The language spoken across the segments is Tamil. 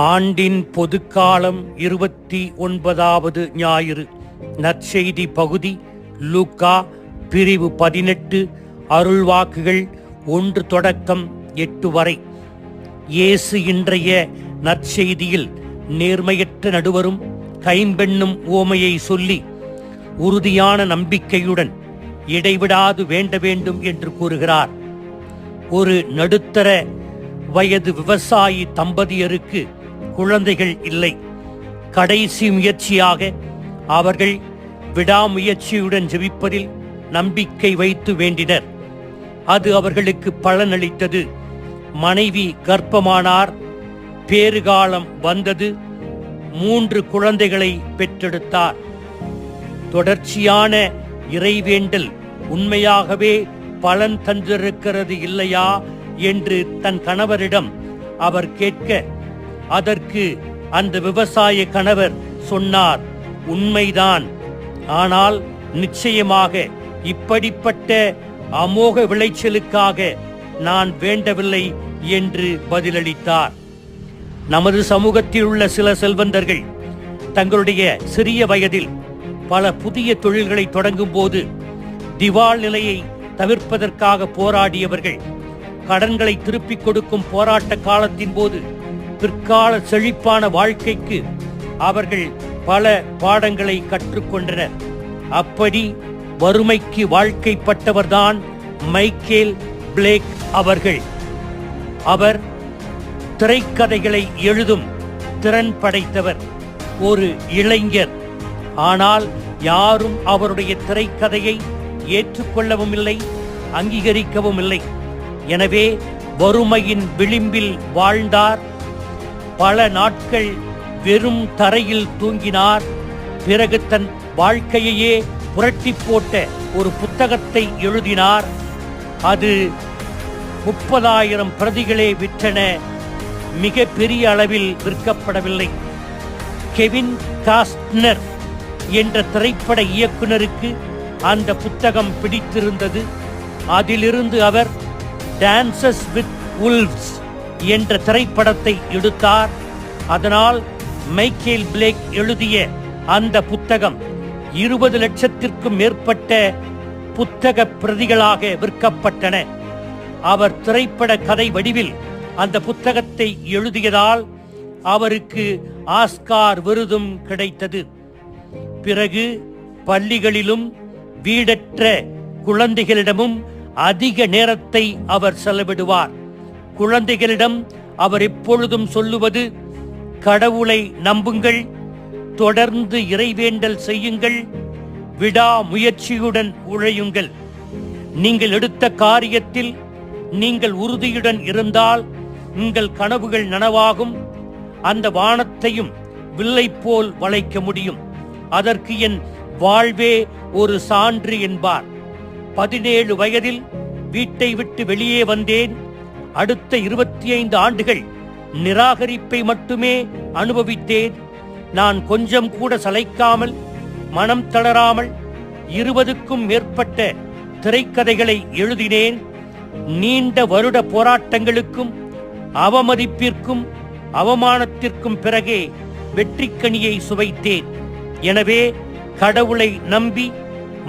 ஆண்டின் பொதுக்காலம் 29வது ஞாயிறு. நற்செய்தி பகுதி லூக்கா பிரிவு 18 அருள்வாக்குகள் 1 தொடக்கம் 8 வரை. இயேசு இன்றைய நற்செய்தியில் நேர்மையற்ற நடுவரும் கைம்பெண்ணும் உவமையை சொல்லி உறுதியான நம்பிக்கையுடன் இடைவிடாது வேண்ட வேண்டும் என்று கூறுகிறார். ஒரு நடுத்தர வயது விவசாயி தம்பதியருக்கு குழந்தைகள் இல்லை. கடைசி முயற்சியாக அவர்கள் விடாமுயற்சியுடன் ஜெபிப்பதில் நம்பிக்கை வைத்து வேண்டினர். அது அவர்களுக்கு பலனளித்தது. மனைவி கர்ப்பமானார். பேறுகாலம் வந்தது. 3 குழந்தைகளை பெற்றெடுத்தார். தொடர்ச்சியான இறைவேண்டல் உண்மையாகவே பலன் தந்திருக்கிறது இல்லையா என்று தன் கணவரிடம் அவர் கேட்க, அதற்கு அந்த விவசாய கணவர் சொன்னார், உண்மைதான், ஆனால் நிச்சயமாக இப்படிப்பட்ட அமோக விளைச்சலுக்காக நான் வேண்டவில்லை என்று பதிலளித்தார். நமது சமூகத்தில் உள்ள சில செல்வந்தர்கள் தங்களுடைய சிறிய வயதில் பல புதிய தொழில்களை தொடங்கும் போது திவால் நிலையை தவிர்ப்பதற்காக போராடியவர்கள். கடன்களை திருப்பிக் கொடுக்கும் போராட்ட காலத்தின் போது பிற்கால செழிப்பான வாழ்க்கைக்கு அவர்கள் பல பாடங்களை கற்றுக்கொண்டனர். அப்படி வறுமைக்கு வாழ்க்கைப்பட்டவர்தான் மைக்கேல் பிளேக் அவர்கள். அவர் திரைக்கதைகளை எழுதும் திறன் படைத்தவர், ஒரு இளைஞர். ஆனால் யாரும் அவருடைய திரைக்கதையை ஏற்றுக்கொள்ளவும் இல்லை, அங்கீகரிக்கவும் இல்லை. எனவே வறுமையின் விளிம்பில் வாழ்ந்தார். பல நாட்கள் வெறும் தரையில் தூங்கினார். பிறகு தன் வாழ்க்கையையே புரட்டி போட்ட ஒரு புத்தகத்தை எழுதினார். அது 30,000 பிரதிகளே விற்றன. மிக பெரிய அளவில் விற்கப்படவில்லை. கெவின் காஸ்ட்னர் என்ற திரைப்பட இயக்குனருக்கு அந்த புத்தகம் பிடித்திருந்தது. அதிலிருந்து அவர் டான்சஸ் வித் வுல்வ்ஸ் என்ற திரைப்படத்தை எடுத்தார். அதனால் மைக்கேல் பிளேக் எழுதிய அந்த புத்தகம் 20 லட்சத்திற்கும் மேற்பட்ட புத்தக பிரதிகளாக விற்கப்பட்டன. அவர் திரைப்பட கதை வடிவில் அந்த புத்தகத்தை எழுதியதால் அவருக்கு ஆஸ்கார் விருதும் கிடைத்தது. பிறகு பள்ளிகளிலும் வீடற்ற குழந்தைகளிடமும் அதிக நேரத்தை அவர் செலவிடுவார். குழந்தைகளிடம் அவர் எப்பொழுதும் சொல்லுவது, கடவுளை நம்புங்கள், தொடர்ந்து இறைவேண்டல் செய்யுங்கள், விடாமுயற்சியுடன் உழையுங்கள். நீங்கள் எடுத்த காரியத்தில் நீங்கள் உறுதியுடன் இருந்தால் உங்கள் கனவுகள் நனவாகும். அந்த வானத்தையும் வில்லை போல் வளைக்க முடியும். அதற்கு என் வாழ்வே ஒரு சான்று என்பார். 17 வயதில் வீட்டை விட்டு வெளியே வந்தேன். அடுத்த 25 ஆண்டுகள் நிராகரிப்பை மட்டுமே அனுபவித்தேன். நான் கொஞ்சம் கூட சளைக்காமல், மனம் தளராமல் 20க்கும் மேற்பட்ட திரைக்கதைகளை எழுதினேன். நீண்ட வருட போராட்டங்களுக்கும் அவமதிப்பிற்கும் அவமானத்திற்கும் பிறகே வெற்றிக்கனியை சுவைத்தேன். எனவே கடவுளை நம்பி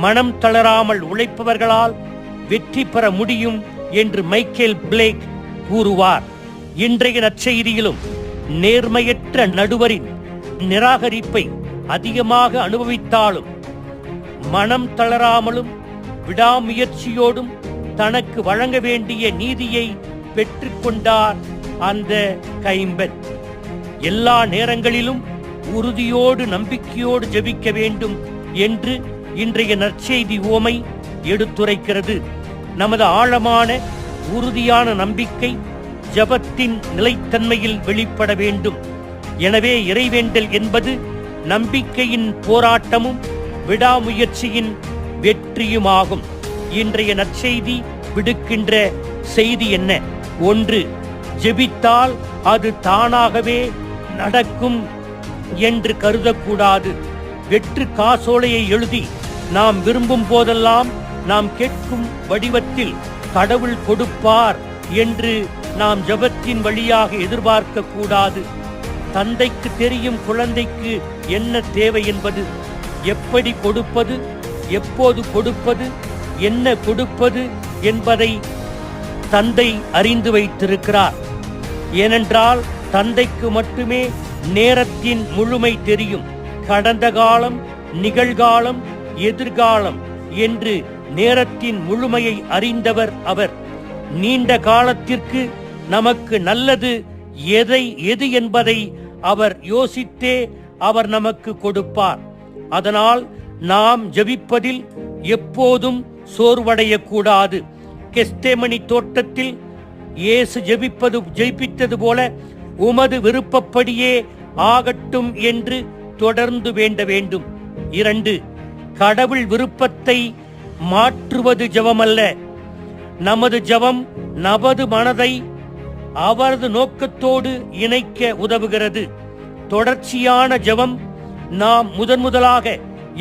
மனம் தளராமல் உழைப்பவர்களால் வெற்றி பெற முடியும் என்று மைக்கேல் பிளேக் கூறுவார். இன்றைய நற்செய்தியிலும் நேர்மையற்ற நடுவரின் நிராகரிப்பை அதிகமாக அனுபவித்தாலும் மனம் தளராமலும் விடாமுயற்சியோடும் தனக்கு வழங்க வேண்டிய நீதியை பெற்றுக்கொண்டார் அந்த கைம்பெண். எல்லா நேரங்களிலும் உறுதியோடு நம்பிக்கையோடு ஜெபிக்க வேண்டும் என்று இன்றைய நற்செய்தி உவமை எடுத்துரைக்கிறது. நமது ஆழமான உறுதியான நம்பிக்கை ஜெபத்தின் நிலைத்தன்மையில் வெளிப்பட வேண்டும். எனவே இறைவேண்டல் என்பது நம்பிக்கையின் போராட்டமும் விடாமுயற்சியின் வெற்றியுமாகும். இன்றைய நற்செய்தி விடுக்கின்ற செய்தி என்ன? 1. ஜெபித்தால் அது தானாகவே நடக்கும் என்று கருதக்கூடாது. வெற்று காசோலையை எழுதி நாம் விரும்பும் போதெல்லாம் நாம் கேட்கும் வடிவத்தில் கடவுள் கொடுப்பார் என்று நாம் ஜெபத்தின் வழியாக எதிர்பார்க்க கூடாது. தந்தைக்கு தெரியும் குழந்தைக்கு என்ன தேவை என்பது. எப்படி கொடுப்பது, எப்போது கொடுப்பது, என்ன கொடுப்பது என்பதை தந்தை அறிந்து வைத்திருக்கிறார். ஏனென்றால் தந்தைக்கு மட்டுமே நேரத்தின் முழுமை தெரியும். கடந்த காலம், நிகழ்காலம், எதிர்காலம் என்று நேரத்தின் முழுமையை அறிந்தவர் அவர். நீண்ட காலத்திற்கு நமக்கு நல்லது எது என்பதை அவர் யோசித்தே அவர் நமக்கு கொடுப்பார். அதனால் நாம் ஜெபிப்பதில் எப்போதும் சோர்வடையக்கூடாது. கெஸ்தேமனி தோட்டத்தில் இயேசு ஜெபித்தது போல உமது விருப்பப்படியே ஆகட்டும் என்று தொடர்ந்து வேண்ட வேண்டும். 2. கடவுள் விருப்பத்தை மாற்றுவது ஜெபமல்ல. நமது ஜெபம் நமது மனதை அவரது நோக்கத்தோடு இணைக்க உதவுகிறது. தொடர்ச்சியான ஜெபம் நாம் முதலாக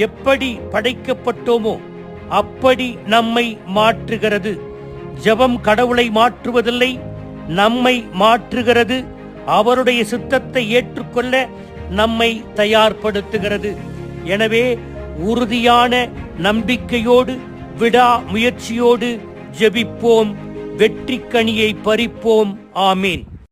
எப்படி படைக்கப்பட்டோமோ அப்படி நம்மை மாற்றுகிறது. ஜெபம் கடவுளை மாற்றுவதில்லை, நம்மை மாற்றுகிறது. அவருடைய சித்தத்தை ஏற்றுக்கொள்ள நம்மை தயார்படுத்துகிறது. எனவே உறுதியான நம்பிக்கையோடு விடா முயற்சியோடு ஜெபிப்போம். வெற்றிக்கனியை பறிப்போம். ஆமீன்.